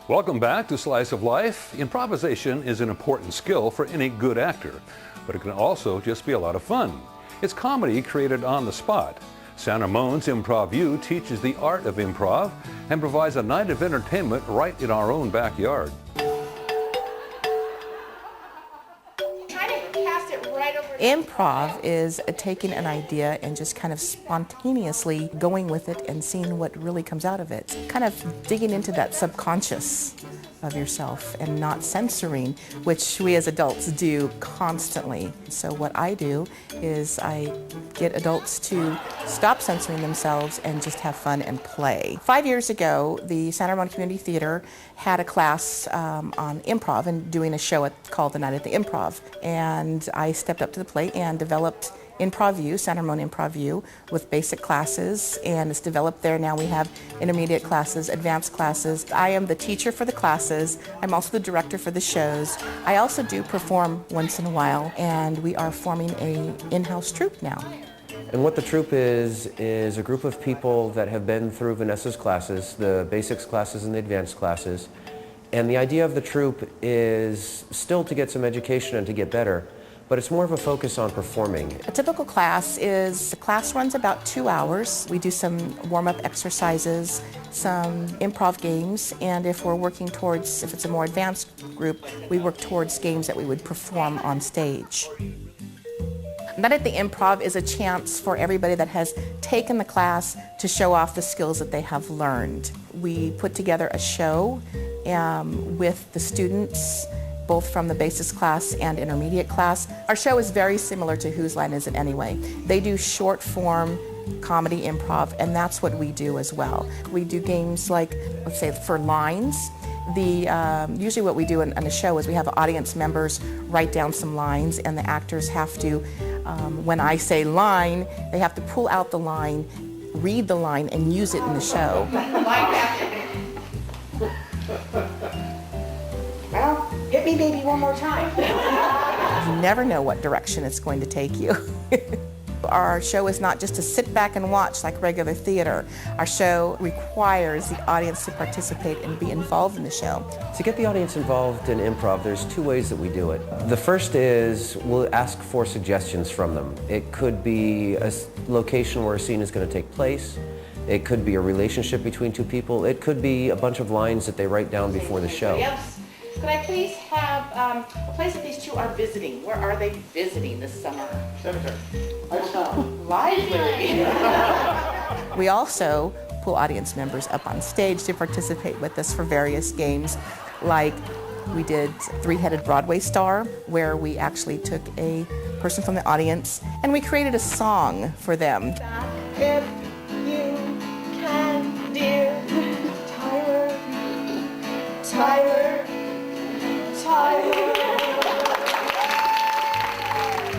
Welcome back to Slice of Life. Improvisation is an important skill for any good actor, but it can also just be a lot of fun. It's comedy created on the spot. San Ramon's Improv U teaches the art of improv and provides a night of entertainment right in our own backyard. Improv is taking an idea and just kind of spontaneously going with it and seeing what really comes out of it. Kind of digging into that subconscious of yourself and not censoring, which we as adults do constantly. So what I do is I get adults to stop censoring themselves and just have fun and play. 5 years ago, the San Ramon Community Theater had a class on improv and doing a show called The Night at the Improv. And I stepped up to the plate and developed Improv U, San Ramon Improv U, with basic classes, and it's developed there. Now we have intermediate classes, advanced classes. I am the teacher for the classes. I'm also the director for the shows. I also do perform once in a while, and we are forming an in-house troupe now. And what the troupe is a group of people that have been through Venessa's classes, the basics classes and the advanced classes. And the idea of the troupe is still to get some education and to get better, but it's more of a focus on performing. A typical class the class runs about 2 hours. We do some warm-up exercises, some improv games, and if it's a more advanced group, we work towards games that we would perform on stage. Night at the Improv is a chance for everybody that has taken the class to show off the skills that they have learned. We put together a show with the students, both from the basics class and intermediate class. Our show is very similar to Whose Line Is It Anyway? They do short form comedy improv, and that's what we do as well. We do games like, let's say, for lines. Usually what we do in a show is we have audience members write down some lines, and the actors have to, when I say line, they have to pull out the line, read the line, and use it in the show. Well, hit me baby one more time. You never know what direction it's going to take you. Our show is not just to sit back and watch like regular theater. Our show requires the audience to participate and be involved in the show. To get the audience involved in improv, there's 2 ways that we do it. The first is we'll ask for suggestions from them. It could be a location where a scene is going to take place. It could be a relationship between 2 people. It could be a bunch of lines that they write down before the show. Could I please have a place that these 2 are visiting? Where are they visiting this summer? Cemetery. I don't know. Library. We also pull audience members up on stage to participate with us for various games. Like we did Three-Headed Broadway Star, where we actually took a person from the audience and we created a song for them. If you can, dear Tyler, Tyler, Tyler.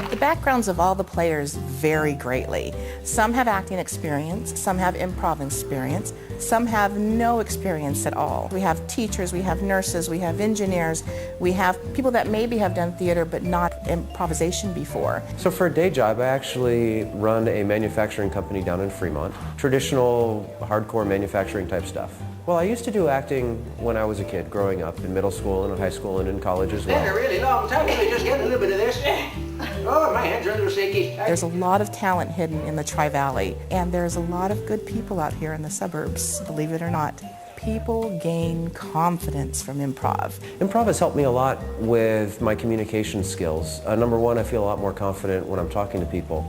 The backgrounds of all the players vary greatly. Some have acting experience, some have improv experience, some have no experience at all. We have teachers, we have nurses, we have engineers, we have people that maybe have done theater but not improvisation before. So for a day job, I actually run a manufacturing company down in Fremont. Traditional, hardcore manufacturing type stuff. Well, I used to do acting when I was a kid, growing up in middle school and in high school and in college as well. Been a really long time. Let me just get a little bit of this. Oh, my hands are a little shaky. There's a lot of talent hidden in the Tri-Valley, and there's a lot of good people out here in the suburbs, believe it or not. People gain confidence from improv. Improv has helped me a lot with my communication skills. Number 1, I feel a lot more confident when I'm talking to people.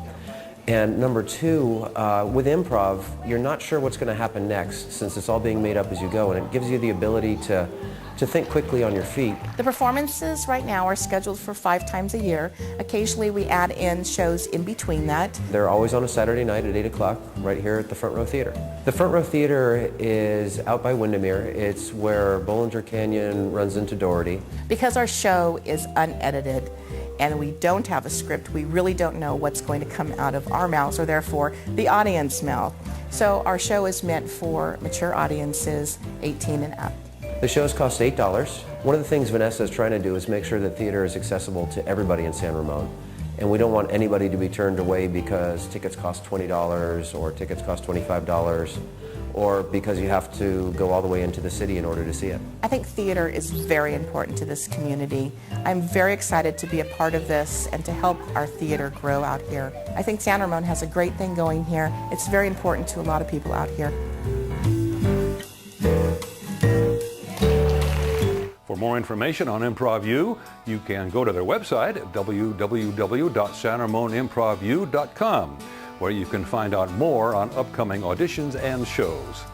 And number 2, with improv, you're not sure what's going to happen next since it's all being made up as you go, and it gives you the ability to think quickly on your feet. The performances right now are scheduled for 5 times a year. Occasionally we add in shows in between that. They're always on a Saturday night at 8 o'clock right here at the Front Row Theater. The Front Row Theater is out by Windermere. It's where Bollinger Canyon runs into Doherty. Because our show is unedited and we don't have a script, we really don't know what's going to come out of our mouths, or therefore the audience mouth. So our show is meant for mature audiences 18 and up. The shows cost $8. One of the things Venessa is trying to do is make sure that theater is accessible to everybody in San Ramon. And we don't want anybody to be turned away because tickets cost $20 or tickets cost $25 or because you have to go all the way into the city in order to see it. I think theater is very important to this community. I'm very excited to be a part of this and to help our theater grow out here. I think San Ramon has a great thing going here. It's very important to a lot of people out here. For more information on Improv U, you can go to their website at www.sanramonimprovu.com, where you can find out more on upcoming auditions and shows.